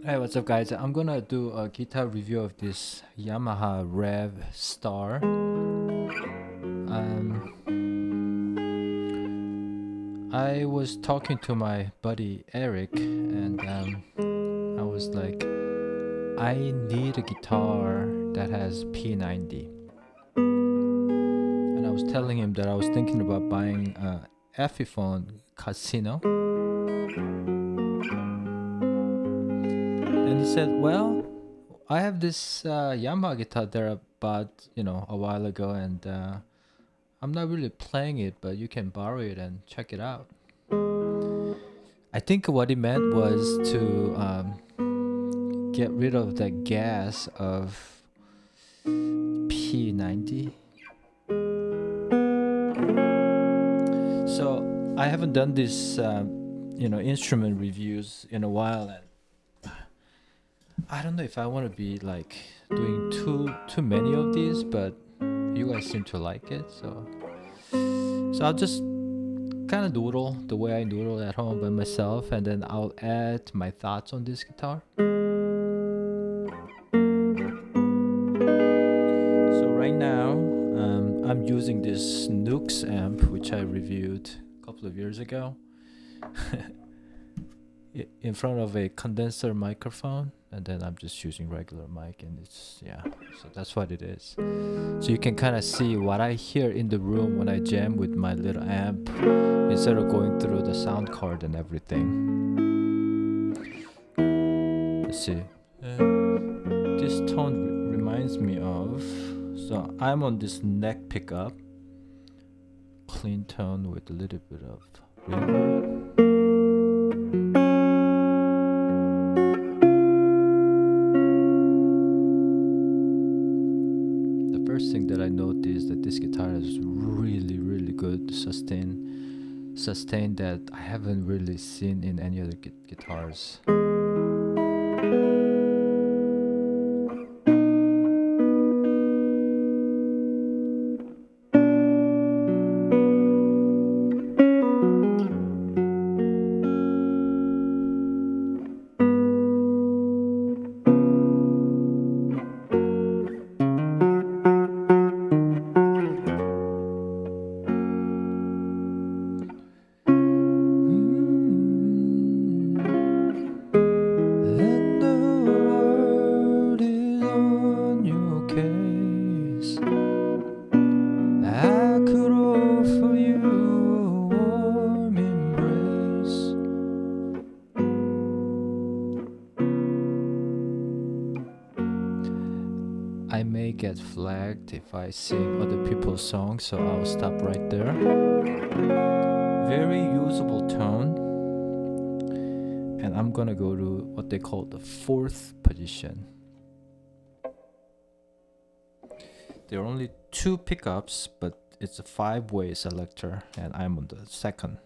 Hey, what's up, guys? I'm gonna do a guitar review of this Yamaha Revstar. I was talking to my buddy Eric, and I was like, I need a guitar that has P90. And I was telling him that I was thinking about buying a Epiphone Casino. And he said, well, I have this Yamaha guitar there I bought, a while ago, and I'm not really playing it, but you can borrow it and check it out. I think what he meant was to get rid of the gas of P90. So I haven't done this, instrument reviews in a while, and I don't know if I want to be like doing too many of these, but you guys seem to like it, so I'll just kind of noodle the way I noodle at home by myself, and then I'll add my thoughts on this guitar. So right now, I'm using this Nux amp, which I reviewed a couple of years ago, in front of a condenser microphone, and then I'm just using regular mic, and so that's what it is. So you can kind of see what I hear in the room when I jam with my little amp, instead of going through the sound card and everything. Let's see. This tone reminds me of. So I'm on this neck pickup, clean tone with a little bit of reverb. The first thing that I noticed that this guitar has really good sustain that I haven't really seen in any other guitars. And the world is on your case. I could offer you a warm embrace. I may get flagged if I sing other people's songs, so I'll stop right there. Very usable tone. And I'm gonna go to what they call the fourth position. There are only two pickups, but it's a 5-way selector, and I'm on the second.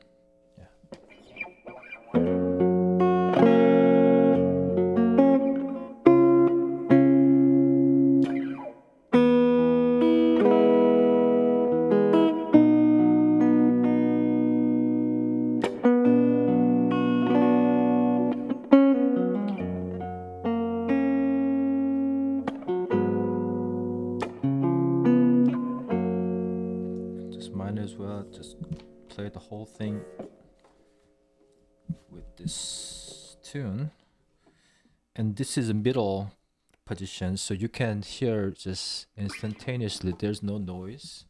Might as well just play the whole thing with this tune. And this is a middle position, so you can hear just instantaneously, there's no noise.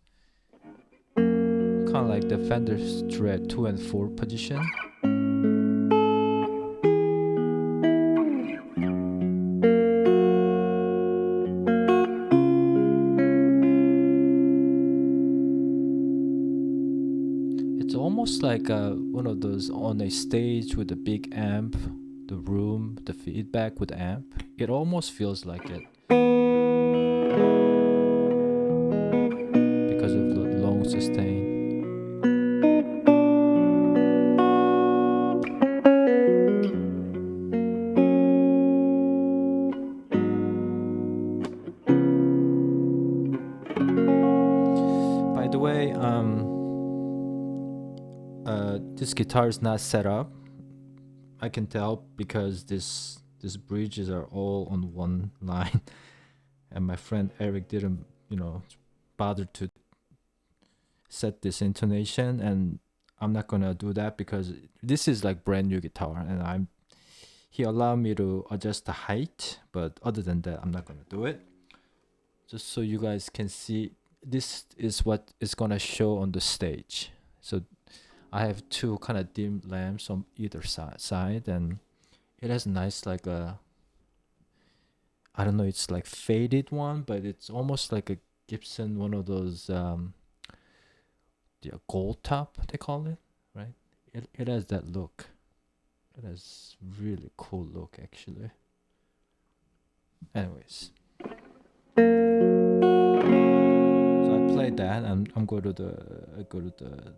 Kind of like the Fender Strat 2 and 4 position. It's almost like one of those on a stage with a big amp, the room, the feedback with the amp. It almost feels like it because of the long sustain. By the way, this guitar is not set up. I can tell because this these bridges are all on one line, and my friend Eric didn't, bother to set this intonation, and I'm not gonna do that because this is like brand new guitar, and he allowed me to adjust the height, but other than that, I'm not gonna do it. Just so you guys can see, this is what is gonna show on the stage. So I have two kind of dim lamps on either side, and it has nice like a, I don't know, it's like faded one, but it's almost like a Gibson, one of those the gold top they call it, right? It has that look. It has really cool look actually. Anyways, so I played that, and I'm go to the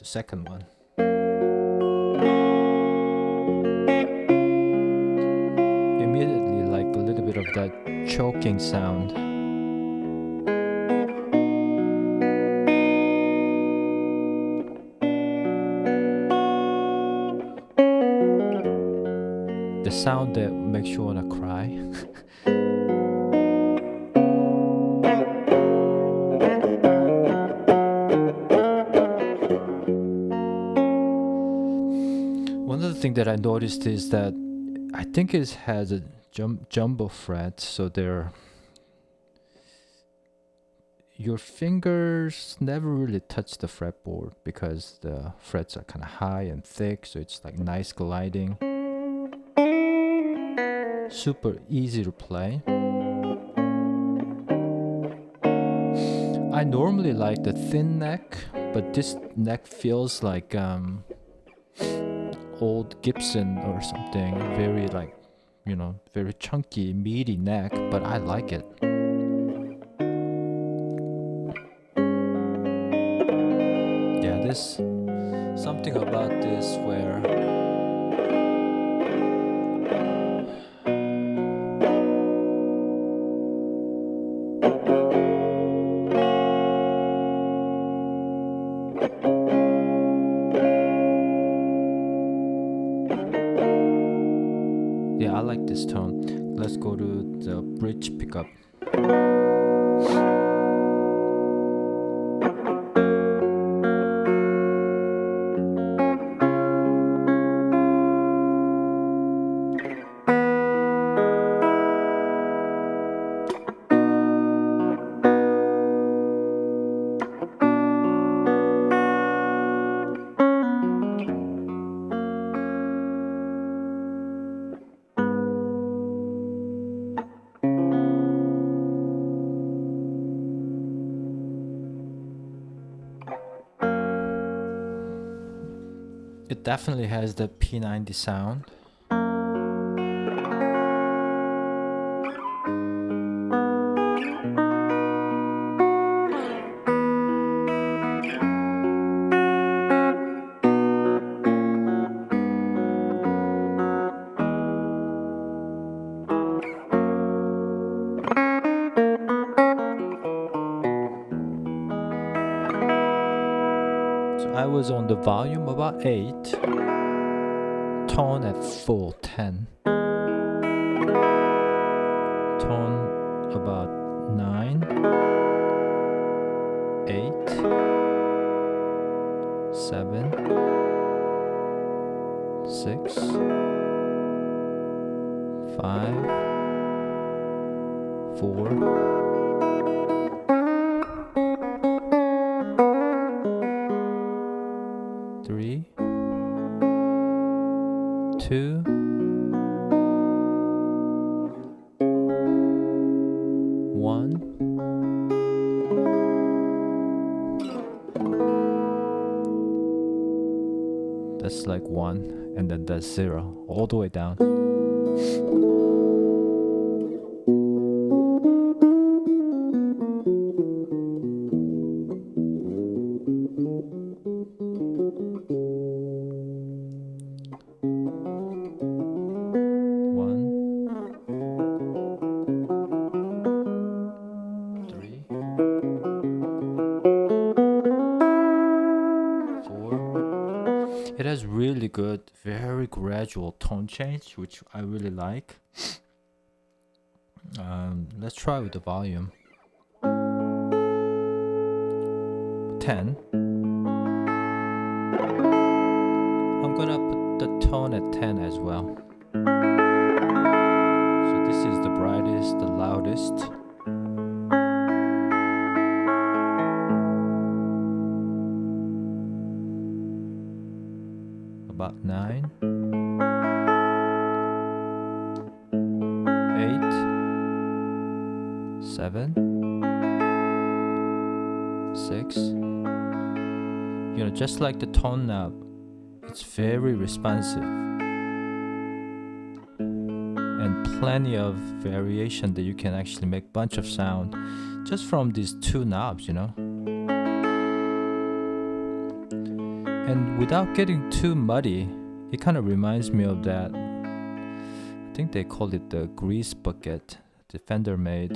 second one. Immediately, like a little bit of that choking sound. The sound that makes you wanna cry. One of the things that I noticed is that I think it has a jumbo fret, so your fingers never really touch the fretboard because the frets are kind of high and thick, so it's like nice gliding. Super easy to play. I normally like the thin neck, but this neck feels like old Gibson or something. Very like, very chunky, meaty neck, but I like it. Yeah, there's something about this where I like this tone. Let's go to the bridge pickup. It definitely has the P90 sound. I was on the volume about 8, tone at full 10, tone about 9, 8, 7, 6, 5, 4, 3, 2, 1. That's like 1, and then that's 0, all the way down. It has really good, very very gradual tone change, which I really like. Let's try with the volume. 10. I'm gonna put the tone at 10 as well. So this is the brightest, the loudest. About 9. 8. 7. 6. You know, just like the tone knob, it's very responsive and plenty of variation that you can actually make bunch of sound just from these two knobs, you know. And without getting too muddy, it kind of reminds me of that, I think they call it the grease bucket the Fender made.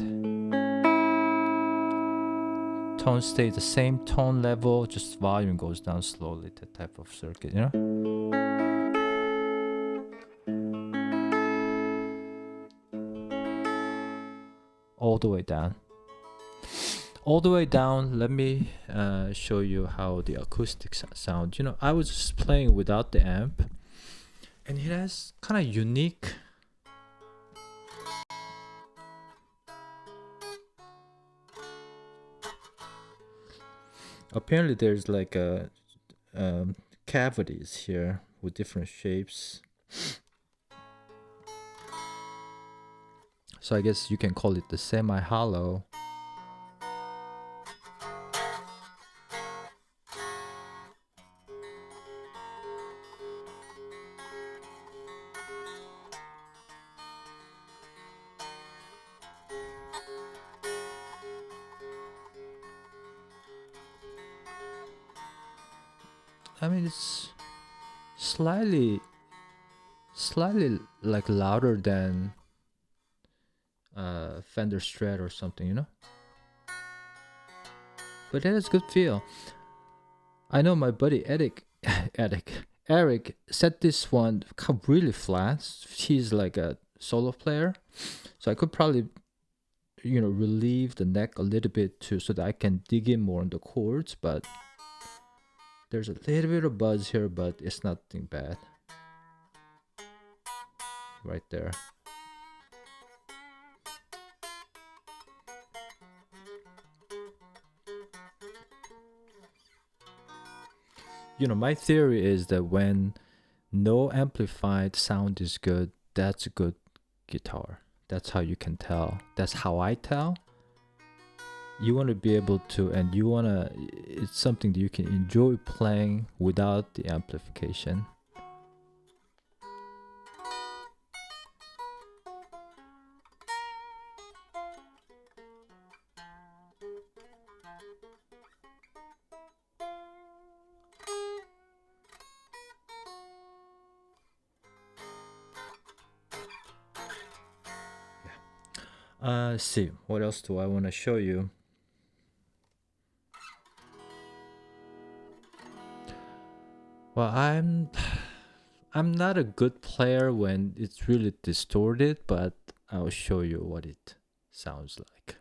Tone stays the same tone level, just volume goes down slowly, that type of circuit, you know? All the way down. All the way down, let me show you how the acoustics sound. You know, I was just playing without the amp, and it has kind of unique apparently there's like a cavities here with different shapes. So I guess you can call it the semi-hollow. I mean, it's slightly like louder than Fender Strat or something, you know. But it has good feel. I know my buddy Eric set this one really flat. He's like a solo player, so I could probably, you know, relieve the neck a little bit too, so that I can dig in more on the chords. But there's a little bit of buzz here, but it's nothing bad. Right there. You know, my theory is that when no amplified sound is good, that's a good guitar. That's how you can tell. That's how I tell. You want to be able to, and you want to, it's something that you can enjoy playing without the amplification. Let's see, what else do I want to show you? Well, I'm not a good player when it's really distorted, but I'll show you what it sounds like.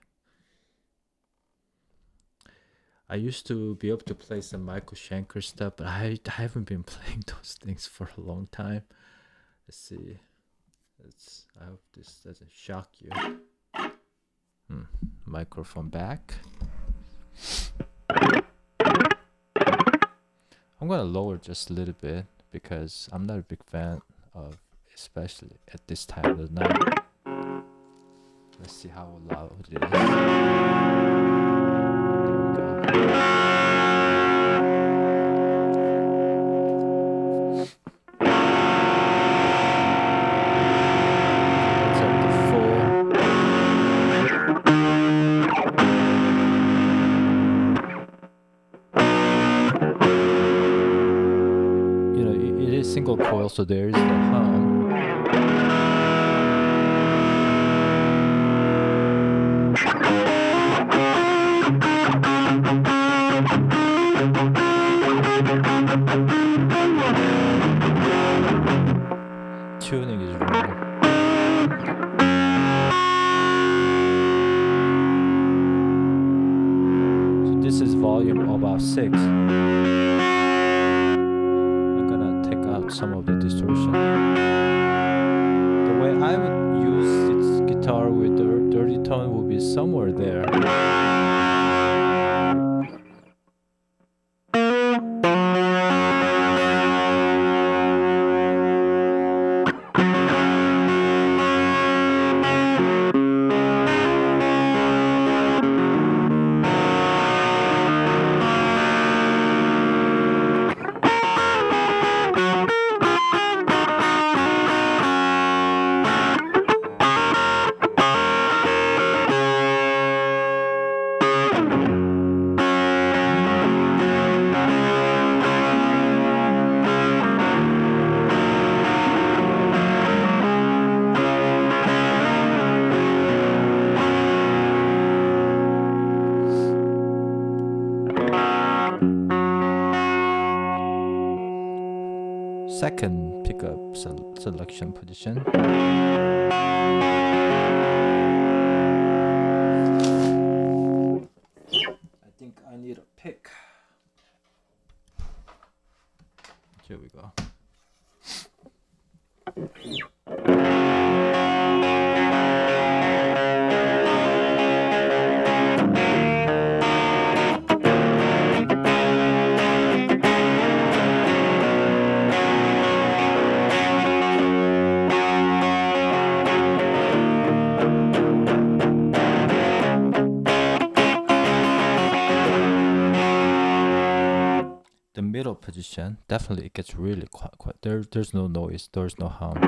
I used to be able to play some Michael Schenker stuff, but I haven't been playing those things for a long time. Let's see. I hope this doesn't shock you. Microphone back. I'm gonna lower just a little bit because I'm not a big fan of, especially at this time of the night. Let's see how loud it is. There we go. Single coil, so there is the hum. is wrong. So this is volume about 6. I'm gonna take out some of the distortion. The way I would use this guitar with the dirty tone will be somewhere there. Second pickup selection position. I think I need a pick. Here we go. The middle position, definitely it gets really quiet. There's no noise, there's no hum.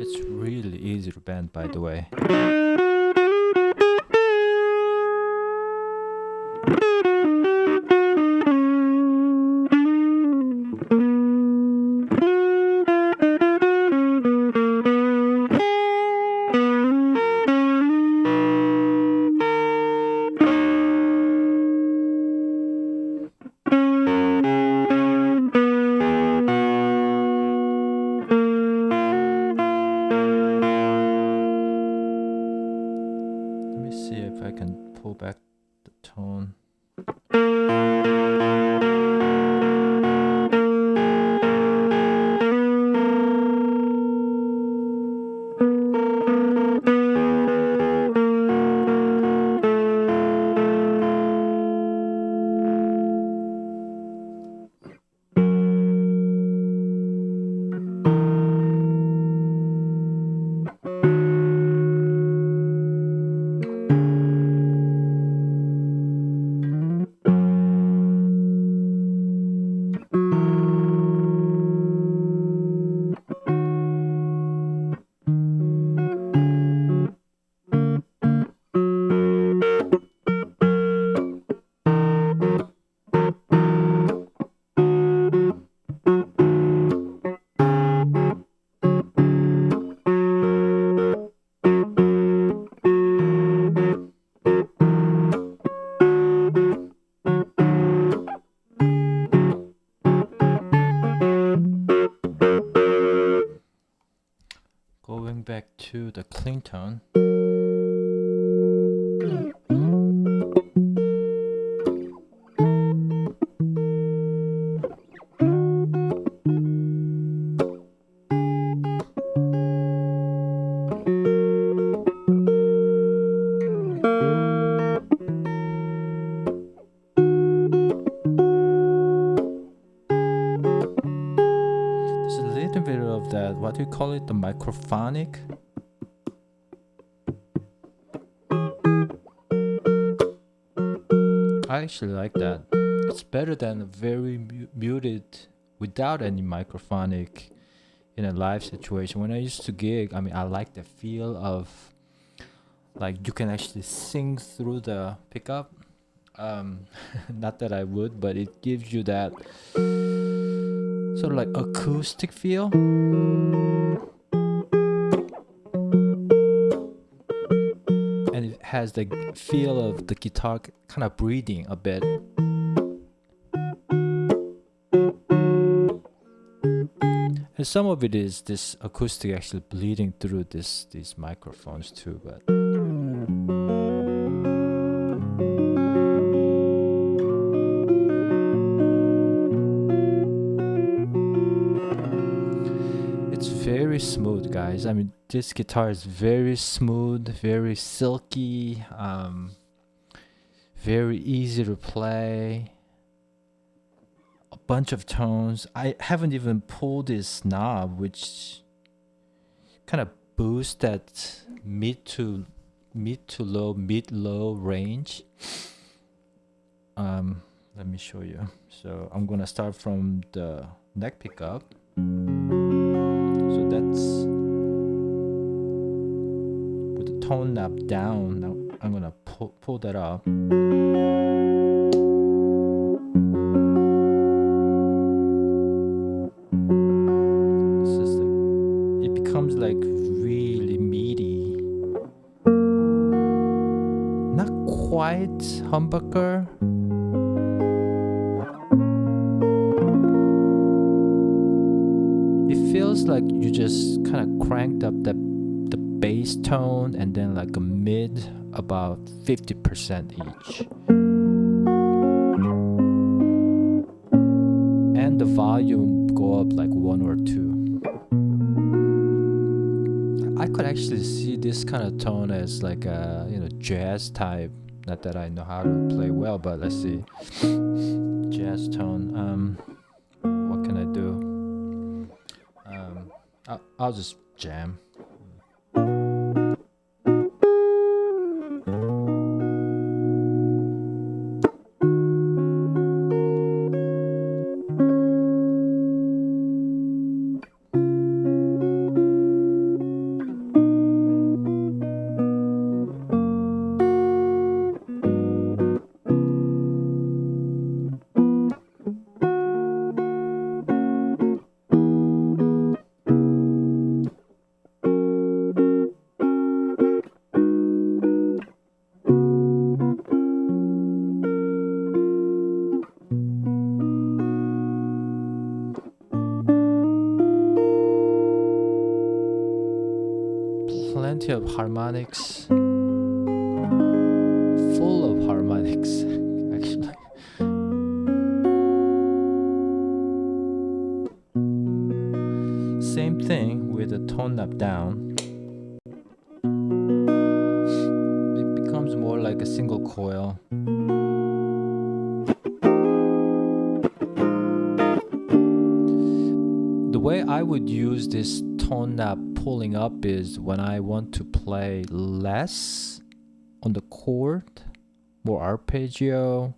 It's really easy to bend, by the way. Let me see if I can pull back the tone. to the clean tone. There's a little bit of that, what do you call it, the microphonic? I actually like that. It's better than a very muted without any microphonic in a live situation. When I used to gig, I mean, I like the feel of like you can actually sing through the pickup. Not that I would, but it gives you that sort of like acoustic feel. And it has the feel of the guitar kind of breathing a bit. And some of it is this acoustic actually bleeding through these microphones too, but it's very smooth, guys. I mean, this guitar is very smooth, very silky, very easy to play. A bunch of tones. I haven't even pulled this knob, which kind of boosts that mid low range. Let me show you. So I'm gonna start from the neck pickup. So that's with the tone knob down. Now I'm gonna pull that up. Becomes like really meaty, not quite humbucker. It feels like you just kind of cranked up the bass tone and then like a mid about 50% each, and the volume go up like 1 or 2. I could actually see this kind of tone as like a jazz type. Not that I know how to play well, but let's see. Jazz tone. What can I do? I'll just jam. Plenty of harmonics, full of harmonics actually. Same thing with the tone knob down. It becomes more like a single coil. The way I would use this tone knob pulling up is when I want to play less on the chord, more arpeggio,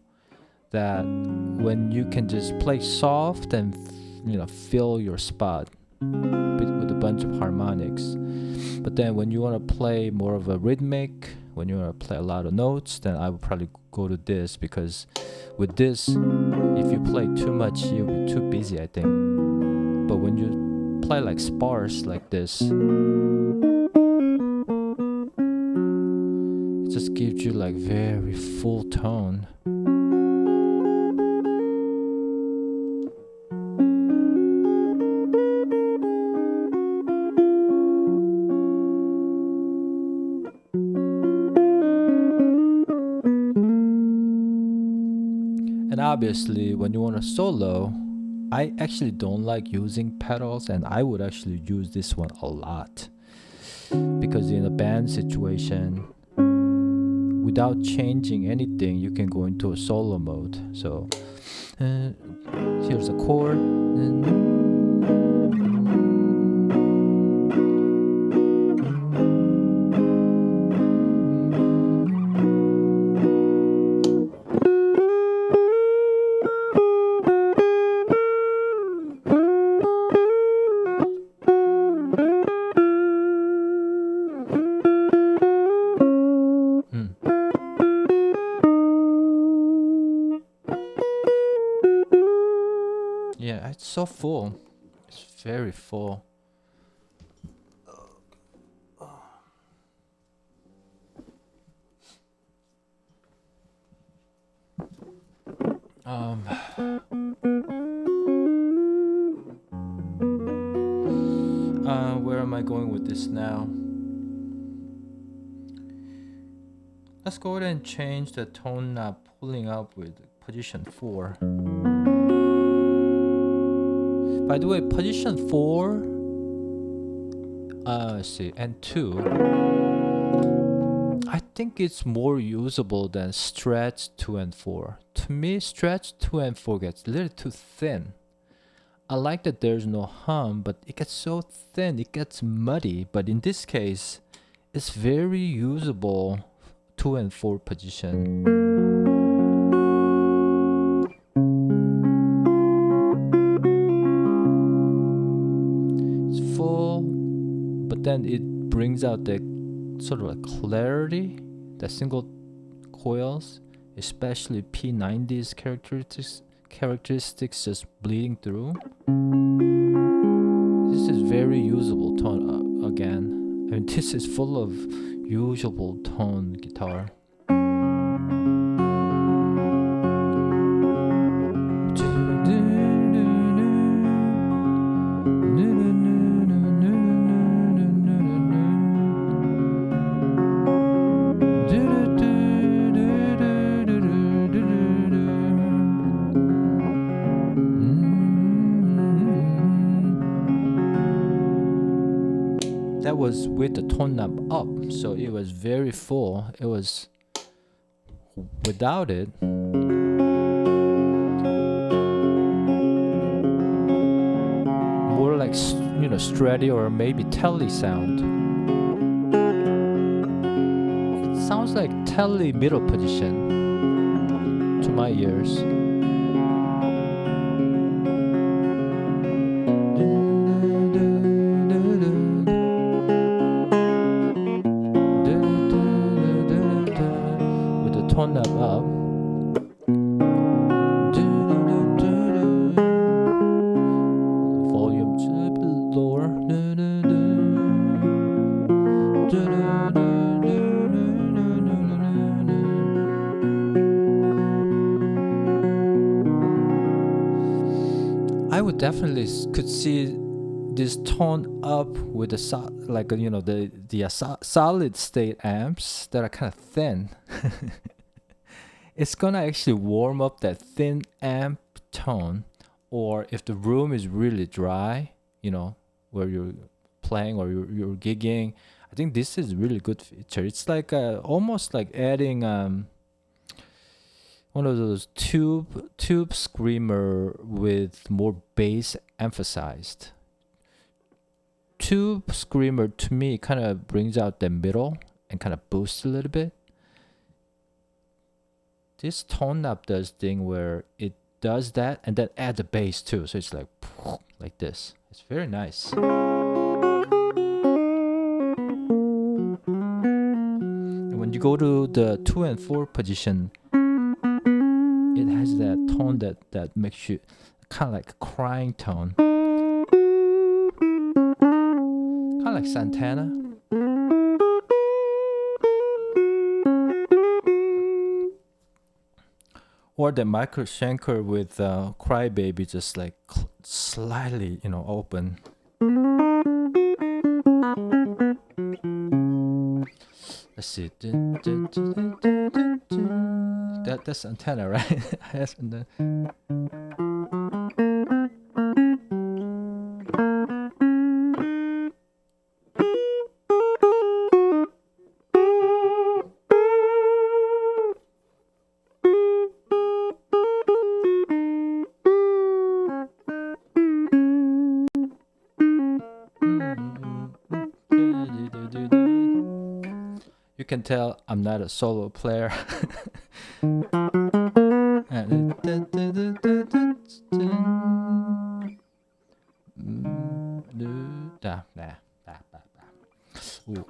that when you can just play soft and fill your spot with a bunch of harmonics. But then when you want to play more of a rhythmic, when you want to play a lot of notes, then I would probably go to this, because with this, if you play too much, you'll be too busy, I think. But when you play like sparse like this, it just gives you like very full tone. And obviously, when you want to solo, I actually don't like using pedals, and I would actually use this one a lot. Because in a band situation, without changing anything, you can go into a solo mode. So here's a chord. Yeah, it's so full. It's very full. Where am I going with this now? Let's go ahead and change the tone knob, pulling up with position 4. By the way, position 4, let's see, and 2, I think it's more usable than stretch 2 and 4. To me, stretch 2 and 4 gets a little too thin. I like that there's no hum, but it gets so thin, it gets muddy. But in this case, it's very usable 2 and 4 position. It's full, but then it brings out the sort of a clarity, the single coils, especially P90's characteristics just bleeding through. This is very usable tone again. I mean, this is full of usable tone guitar. That was with the tone knob up, so it was very full. It was without it. More like, you know, Stretty or maybe Telly sound. It sounds like Telly middle position to my ears. Tone knob up. Volume a bit lower. I would definitely could see this tone up with the solid state amps that are kind of thin. It's gonna actually warm up that thin amp tone, or if the room is really dry, you know, where you're playing or you're gigging, I think this is a really good feature. It's like almost like adding one of those tube screamer with more bass emphasized. Tube screamer to me kind of brings out the middle and kind of boosts a little bit. This tone knob does thing where it does that and then add the bass too. So it's like this. It's very nice. And when you go to the 2 and 4 position, it has that tone that makes you kind of like a crying tone. Kind of like Santana. Or the Michael Schenker with Crybaby, just like slightly, you know, open. Let's see. that's antenna, right? Yes, and then you can tell I'm not a solo player. Ooh.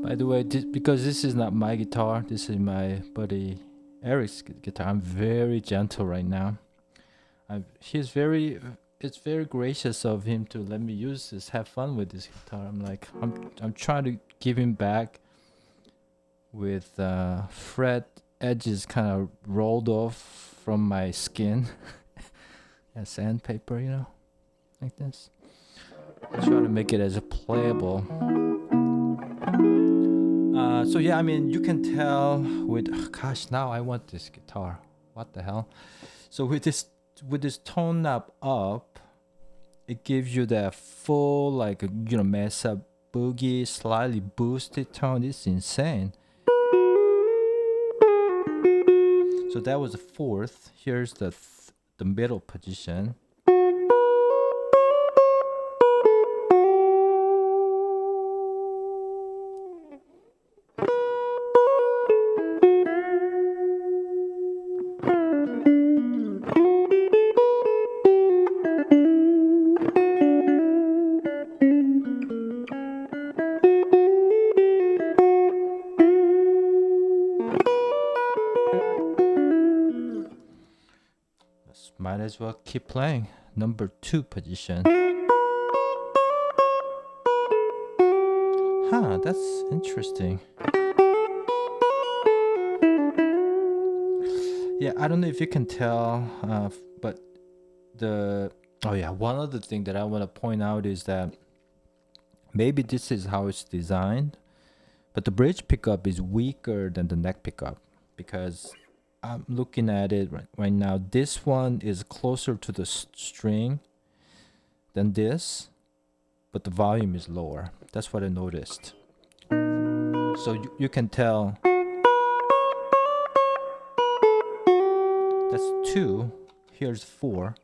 By the way, because this is not my guitar, this is my buddy Eric's guitar. I'm very gentle right now. It's very gracious of him to let me use this, have fun with this guitar. I'm trying to give him back with fret edges kind of rolled off from my skin. And sandpaper, like this. Try to make it as playable. So yeah, I mean, you can tell with gosh, now I want this guitar. What the hell? So with this tone knob up, it gives you that full mesa boogie, slightly boosted tone. It's insane. So that was the fourth. Here's the middle position. Might as well keep playing. Number 2 position. Huh, that's interesting. Yeah, I don't know if you can tell, but one other thing that I want to point out is that maybe this is how it's designed, but the bridge pickup is weaker than the neck pickup because I'm looking at it right now. This one is closer to the string than this, but the volume is lower. That's what I noticed. So you can tell that's 2. Here's 4.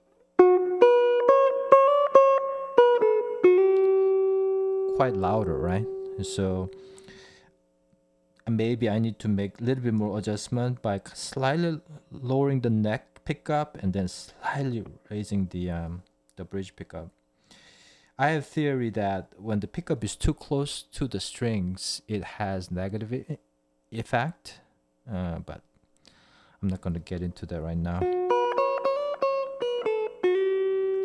Quite louder, right? And so maybe I need to make a little bit more adjustment by slightly lowering the neck pickup and then slightly raising the bridge pickup. I have theory that when the pickup is too close to the strings, it has negative effect, but I'm not going to get into that right now.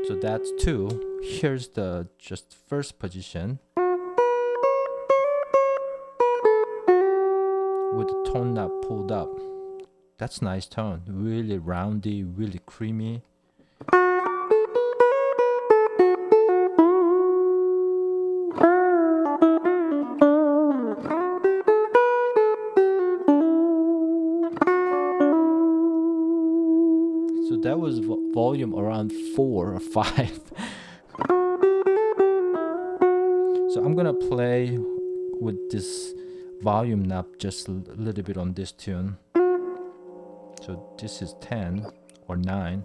So that's 2. Here's the just first position. With the tone knob pulled up. That's nice tone. Really roundy, really creamy. So that was volume around 4 or 5. So I'm gonna play with this volume knob just a little bit on this tune. So this is 10 or 9.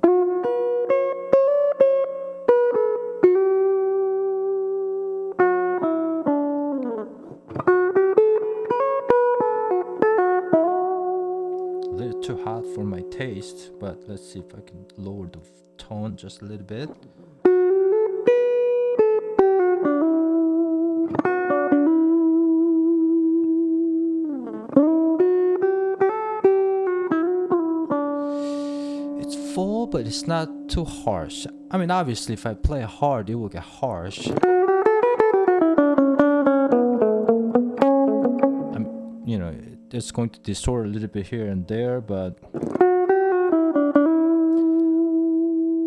A little too hot for my taste, but let's see if I can lower the tone just a little bit. It's full, but it's not too harsh. I mean, obviously, if I play hard, it will get harsh. You know, it's going to distort a little bit here and there, but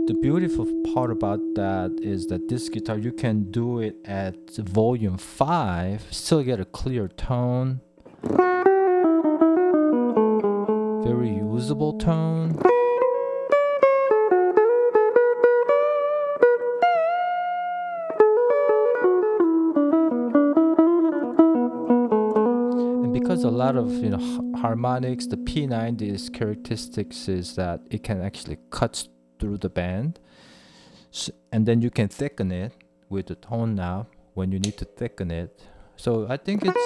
the beautiful part about that is that this guitar, you can do it at volume 5, still get a clear tone, very usable tone. And because a lot of harmonics, the P90's characteristics is that it can actually cut through the band, and then you can thicken it with the tone knob when you need to thicken it. So I think it's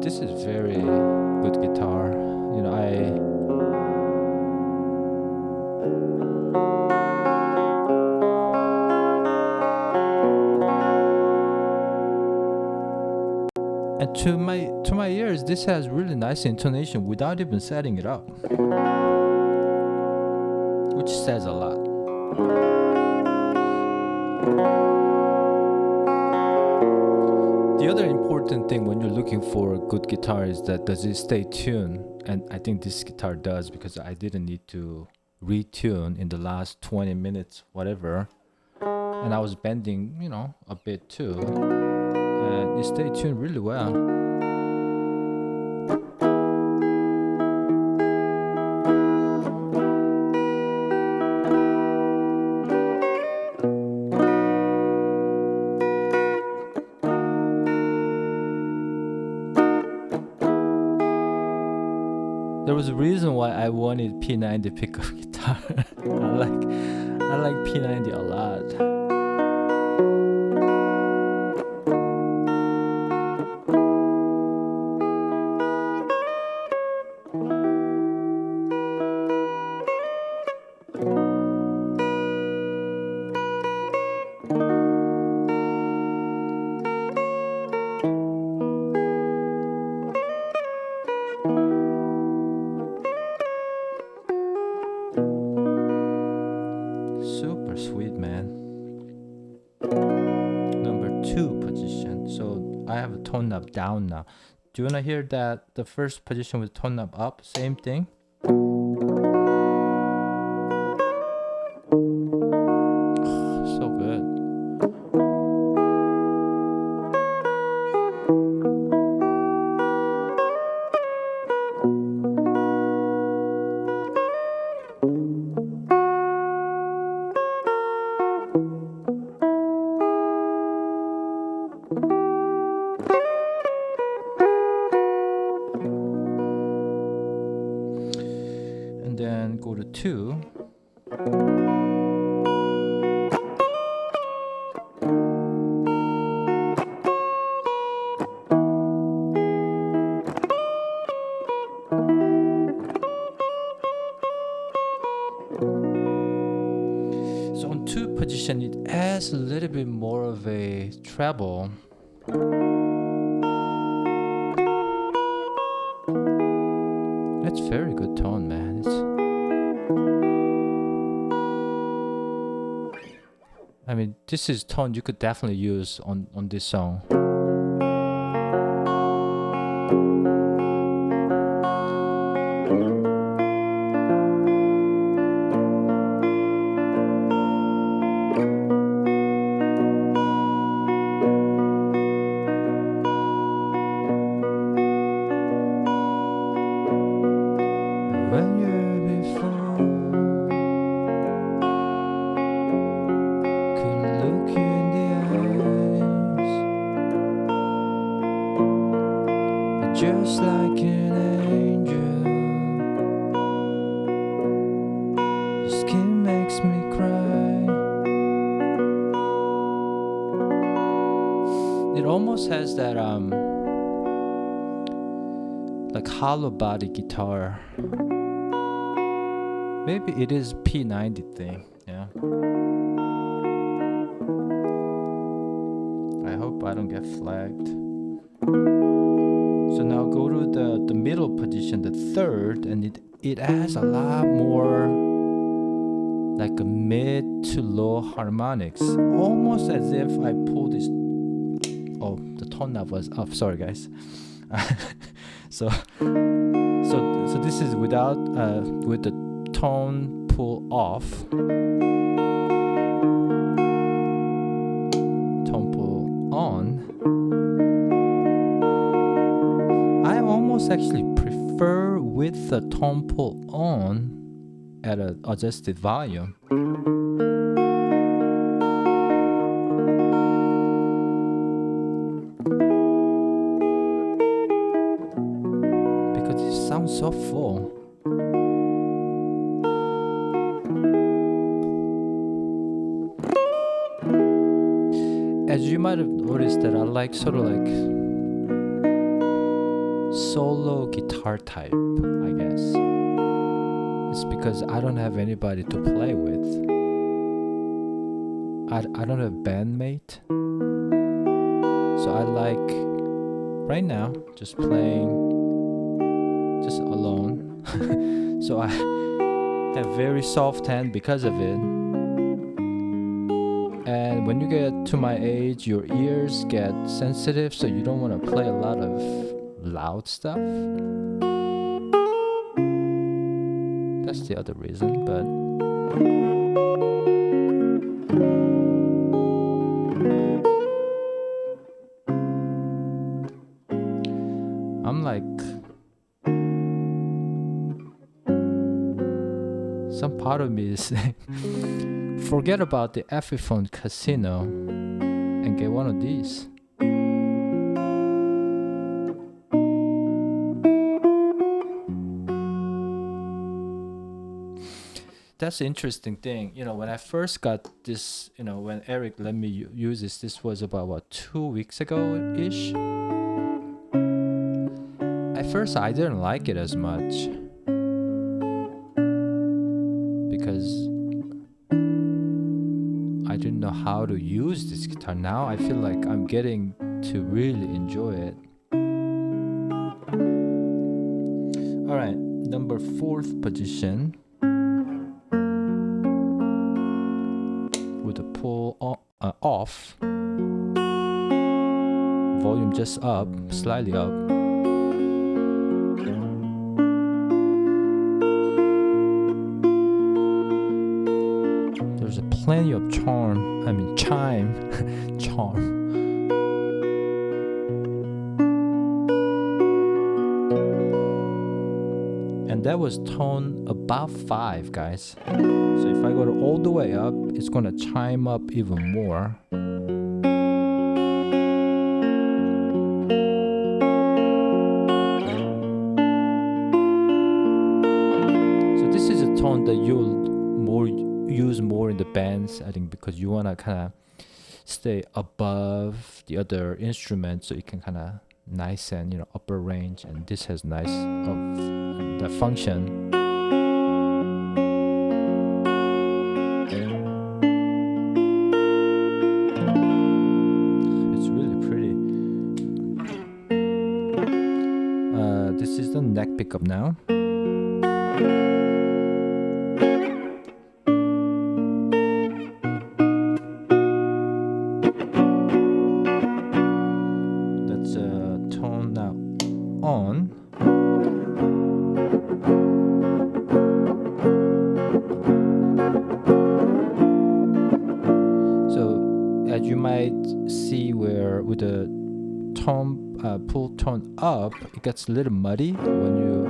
this is very good guitar. And to my ears, this has really nice intonation without even setting it up, which says a lot. The other important thing when you're looking for a good guitar is that does it stay tuned? And I think this guitar does, because I didn't need to retune in the last 20 minutes, whatever. And I was bending, a bit too. And it stayed tuned really well. There was a reason why I wanted P90 pickup guitar. I like P90 a lot. Super sweet, man. Number 2 position. So I have a tone knob down now. Do you want to hear that the first position with tone knob up? Same thing. So good. And then go to 2. So on 2 position, it adds a little bit more of a treble. That's very good tone, man. I mean, this is tone you could definitely use on this song. When you're before, could look you in the just like an angel. Your skin makes me cry. It almost has that like hollow body guitar. Maybe it is P90 thing, yeah. I hope I don't get flagged. So now go to the middle position, the third, and it has a lot more like a mid to low harmonics, almost as if I pull this. Oh, the tone knob was up. Sorry, guys. so this is without with the tone pull off. Tone pull on. I almost actually prefer with the tone pull on at an adjusted volume. Because it sounds so full. As you might have noticed that I like sort of like solo guitar type, I guess. It's because I don't have anybody to play with. I don't have a bandmate. So I like right now just playing just alone. So I have very soft hand because of it. And when you get to my age, your ears get sensitive, so you don't want to play a lot of loud stuff. That's the other reason, but I'm like, some part of me is saying, forget about the Epiphone Casino and get one of these. That's the interesting thing. You know, when I first got this, you know, when Eric let me use this was about, what, 2 weeks ago-ish? At first, I didn't like it as much. Because I didn't know how to use this guitar. Now I feel like I'm getting to really enjoy it. Alright, number 4th position. With the pull off. Volume just up, slightly up. There's plenty of chime. Charm. And that was tone above 5, guys. So if I go all the way up, it's gonna chime up even more. So this is a tone that you'll use more in the bands, I think, because you wanna kind of stay above the other instruments, so you can kind of nice and, you know, upper range. And this has nice the function. It's really pretty. This is the neck pickup now. That's a tone now on. As you might see, where with the tone pull tone up, it gets a little muddy when you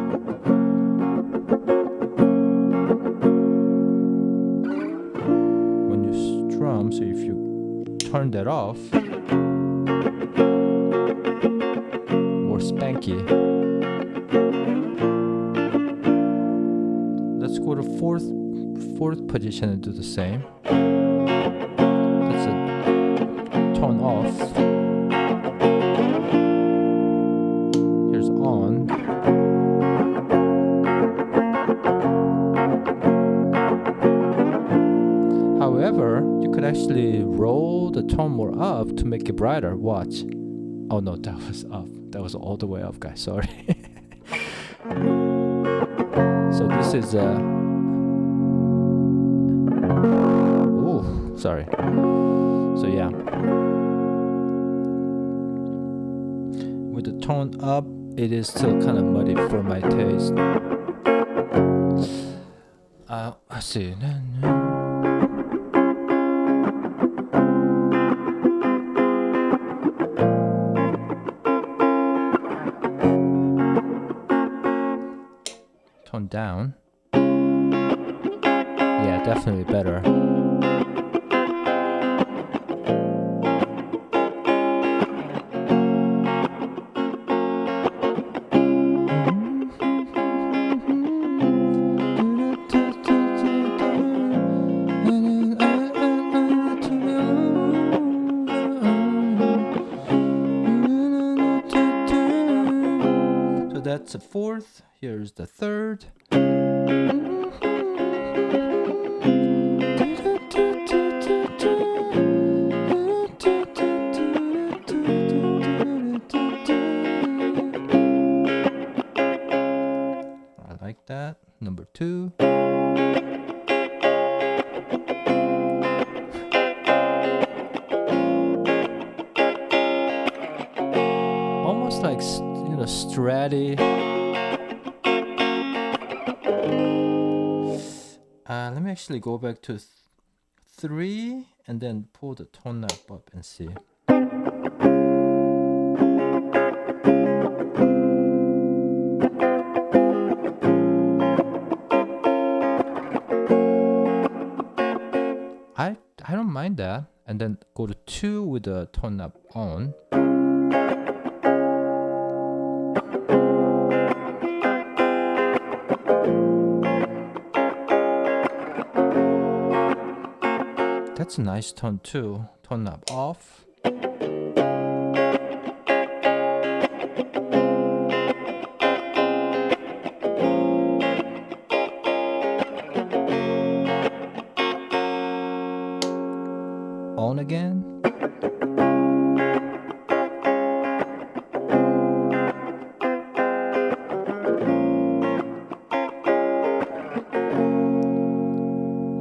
strum. So if you turn that off, more spanky. tricky. Let's go to fourth position and do the same. That's a tone off. Here's on. However, you could actually roll the tone more up to make it brighter. Watch. Oh no, that was up. That was all the way up, guys. Sorry. So this is ooh, sorry. So yeah. With the tone up, it is still kind of muddy for my taste. Let's see. Tone down. Yeah, definitely better. So that's the fourth. Here's the third. I like that. Number two. Almost like, you know, Stratty. Let me actually go back to 3 and then pull the tone knob up and see. I don't mind that. And then go to 2 with the tone knob on. That's a nice tone too. Tone knob off. On again.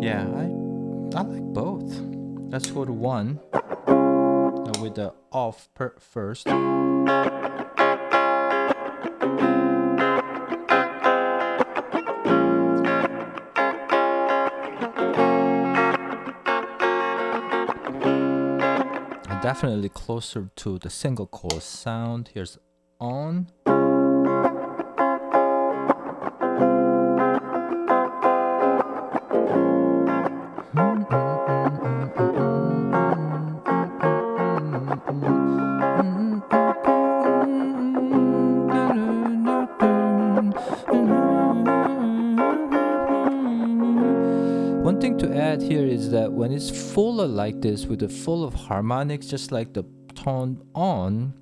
Yeah, I like both. Let's go to 1 with the off first. Definitely closer to the single coil sound. Here's on. One thing to add here is that when it's fuller like this with the full of harmonics, just like the tone on,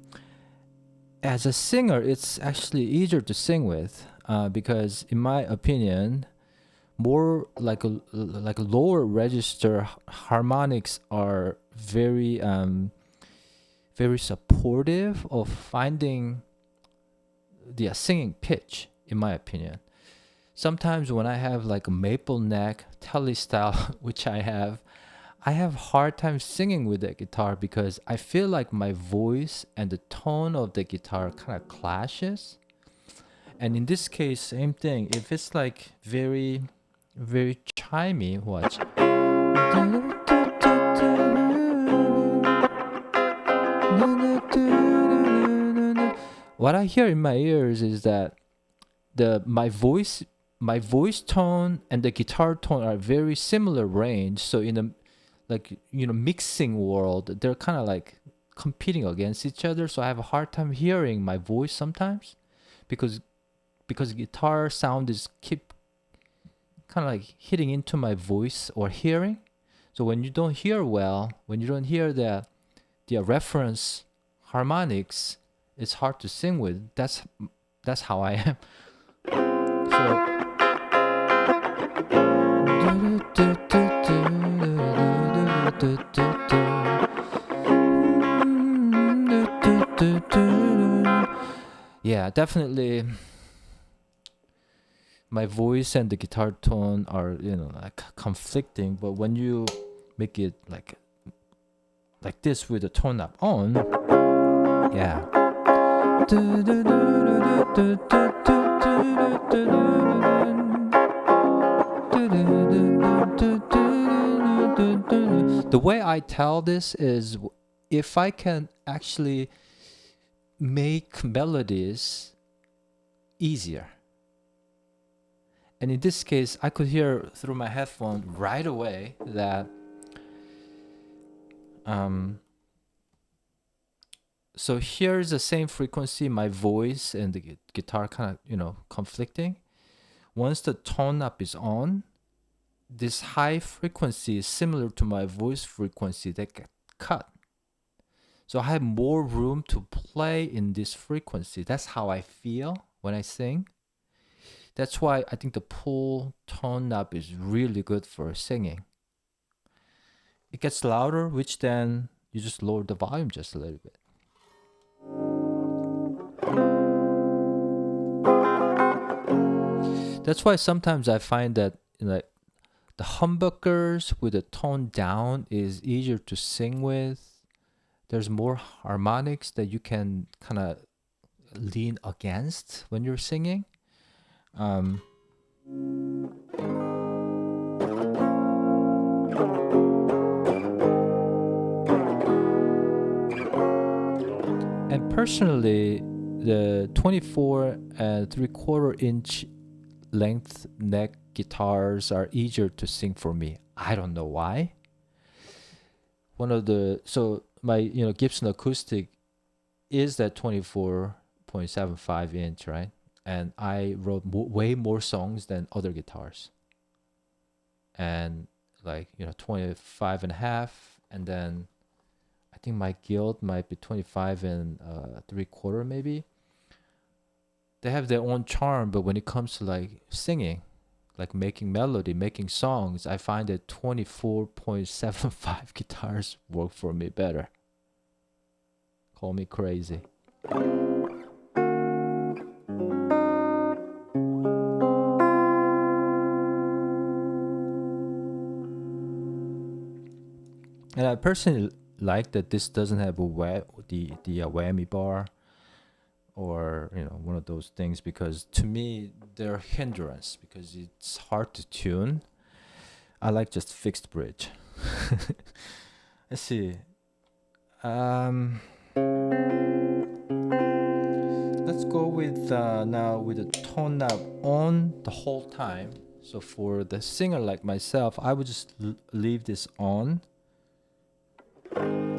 as a singer, it's actually easier to sing with because, in my opinion, more like a lower register harmonics are very very supportive of finding the singing pitch, in my opinion. Sometimes when I have like a maple neck telly style, which I have hard time singing with the guitar because I feel like my voice and the tone of the guitar kind of clashes. And in this case, same thing. If it's like very, very chimey, watch. What I hear in my ears is that my voice tone and the guitar tone are very similar range. So in a mixing world, they're kind of like competing against each other, so I have a hard time hearing my voice sometimes because guitar sound is keep kind of like hitting into my voice or hearing. So when you don't hear well, when you don't hear the reference harmonics, it's hard to sing with. That's how I am. Yeah, definitely my voice and the guitar tone are, like conflicting, but when you make it like this with the tone up on, yeah. The way I tell this is if I can actually make melodies easier. And in this case, I could hear through my headphone right away that so here's the same frequency, my voice and the guitar kind of, conflicting. Once the tone up is on, this high frequency is similar to my voice frequency that get cut. So I have more room to play in this frequency. That's how I feel when I sing. That's why I think the pull tone up is really good for singing. It gets louder, which then you just lower the volume just a little bit. That's why sometimes I find that the humbuckers with the tone down is easier to sing with. There's more harmonics that you can kind of lean against when you're singing. And personally, the 24 and 3/4 inch length neck guitars are easier to sing for me. I don't know why. So my Gibson Acoustic is that 24.75 inch, right? And I wrote way more songs than other guitars. And 25 and a half, and then I think my Guild might be 25 and 3/4 maybe. They have their own charm, but when it comes to singing, making melody, making songs, I find that 24.75 guitars work for me better. Call me crazy. And I personally like that this doesn't have the whammy bar or one of those things, because to me they're a hindrance because it's hard to tune. I like just fixed bridge. Let's see. Let's go with now with the tone knob on the whole time. So for the singer like myself, I would just leave this on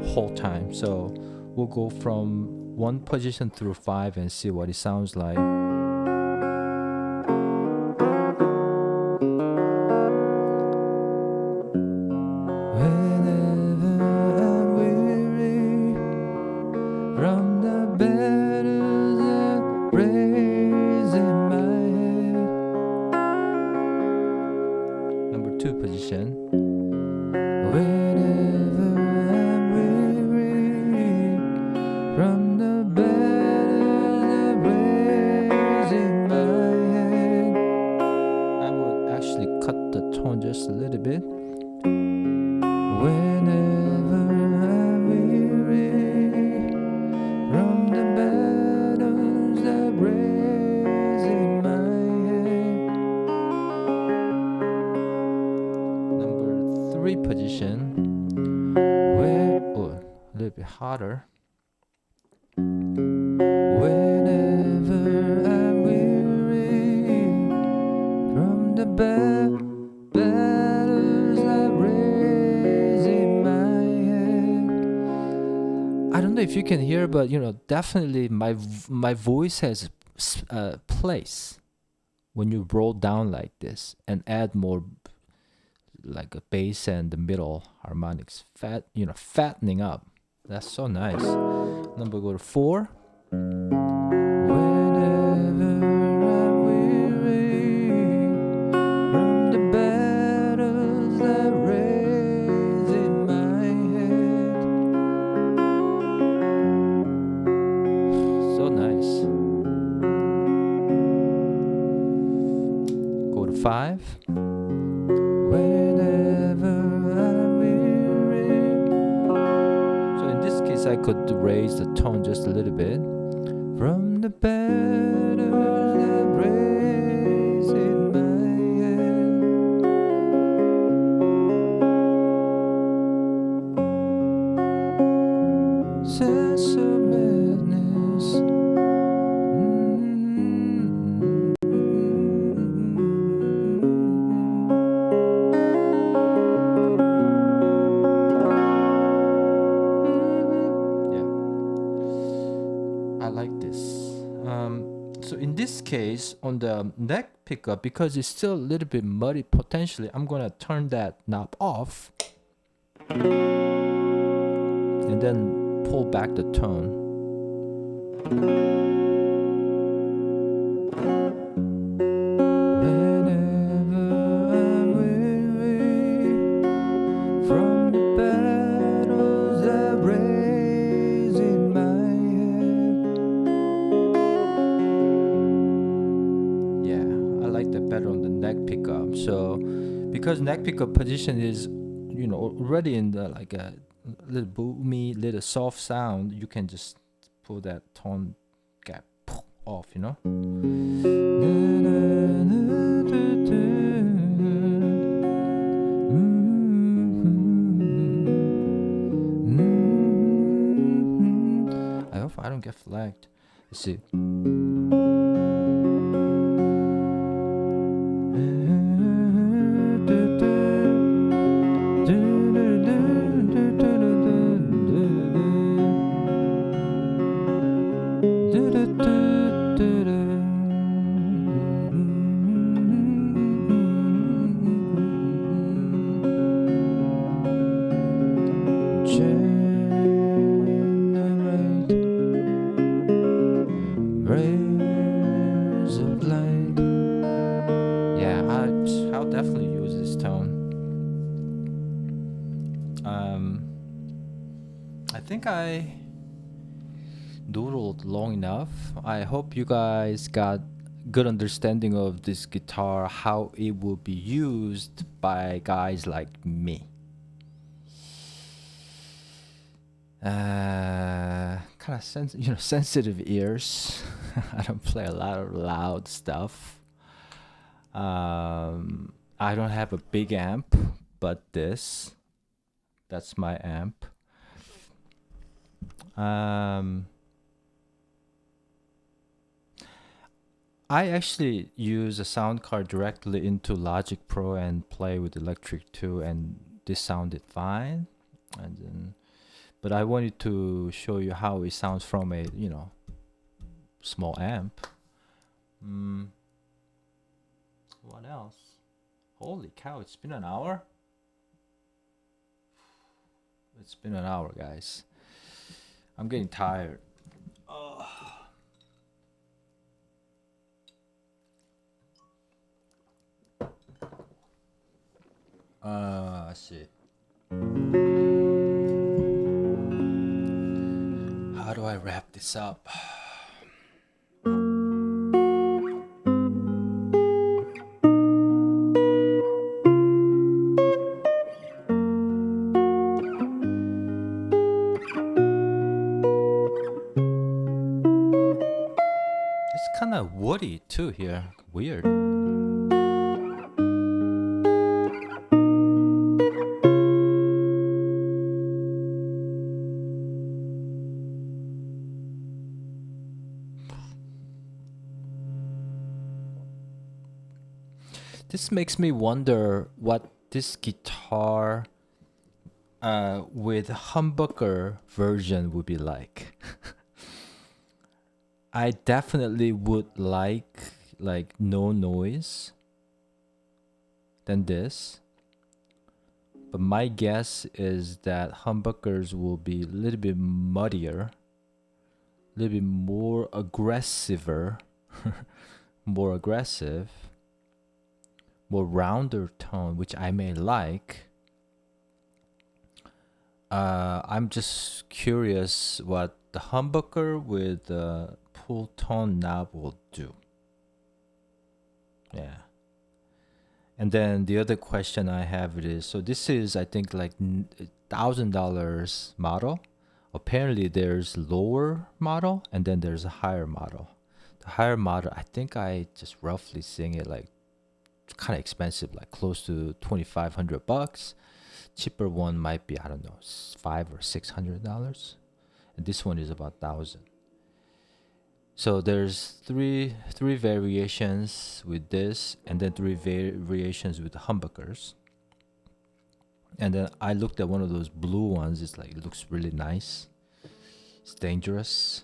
whole time. So we'll go from 1 position through 5 and see what it sounds like. Number 2 position. Just a little bit. Whenever I'm weary from the battles that raise in my head. Number 3 position. A little bit harder. Whenever I'm weary from the battles that raise in my head. I don't if you can hear, but you know, definitely my voice has place when you roll down like this and add more like a bass and the middle harmonics, fattening up. That's so nice. Number go to 4. So nice. Go to 5. I could raise the tone just a little bit. From the battles that raise in my head, sense of madness. So in this case, on the neck pickup, because it's still a little bit muddy potentially, I'm gonna turn that knob off and then pull back the tone. Because neck pickup position is, you know, already in the like a little boomy, little soft sound, you can just pull that tone gap off, you know. I hope I don't get flagged. Let's see. I'll definitely use this tone. I think I doodled long enough. I hope you guys got good understanding of this guitar, how it will be used by guys like me. Kind of sensitive ears. I don't play a lot of loud stuff. I don't have a big amp, but that's my amp. I actually use a sound card directly into Logic Pro and play with Electric 2, and this sounded fine. And then, but I wanted to show you how it sounds from a small amp. What else? Holy cow! It's been an hour. It's been an hour, guys. I'm getting tired. Let's see. How do I wrap this up? It's kind of woody too here. Weird. This makes me wonder what this guitar with humbucker version would be like. I definitely would like no noise than this. But my guess is that humbuckers will be a little bit muddier, a little bit more aggressiver, more aggressive, more rounder tone, which I may like. I'm just curious what the humbucker with the pull tone knob will do. Yeah. And then the other question I have is, so this is I think like $1,000 model. Apparently there's lower model and then there's a higher model. The higher model, I think I just roughly seeing it like kind of expensive, like close to $2,500. Cheaper one might be, I don't know, $500 or $600, and this one is about 1,000. So there's three variations with this, and then three variations with the humbuckers. And then I looked at one of those blue ones. It's like, it looks really nice. It's dangerous.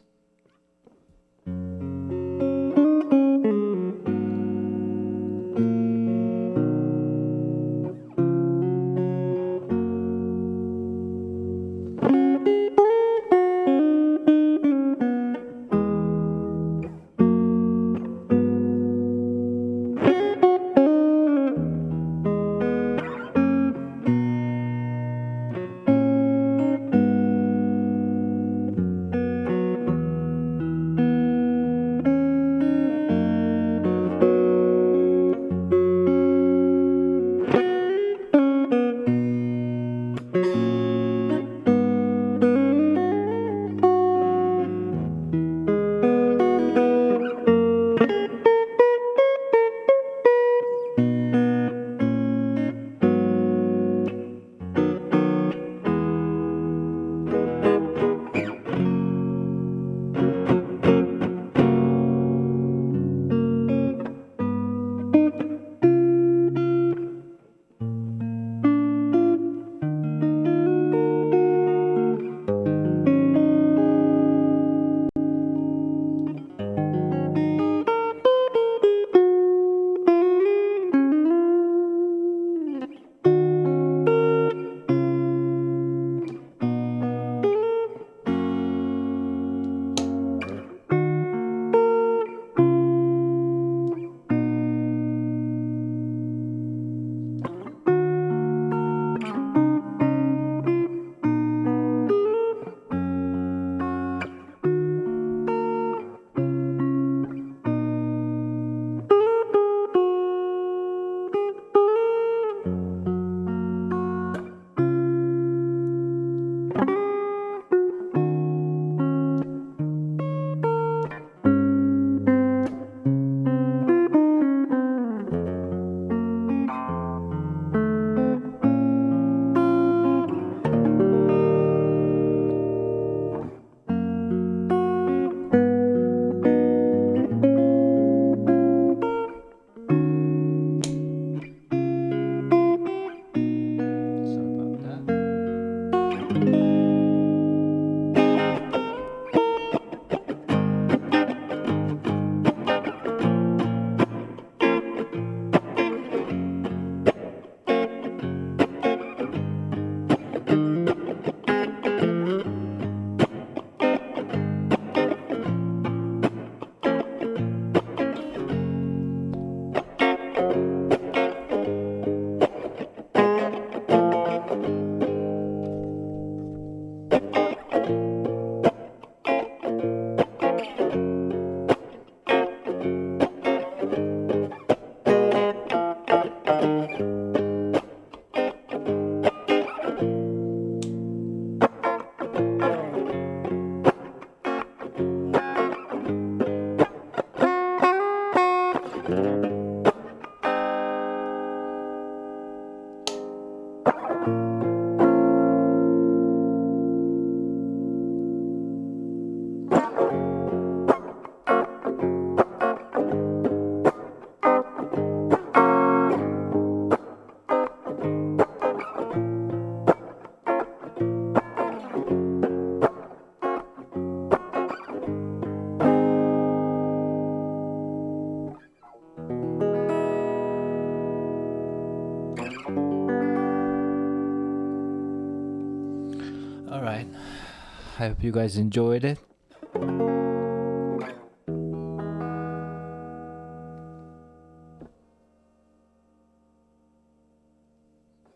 I hope you guys enjoyed it.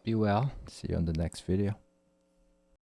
Be well. See you on the next video.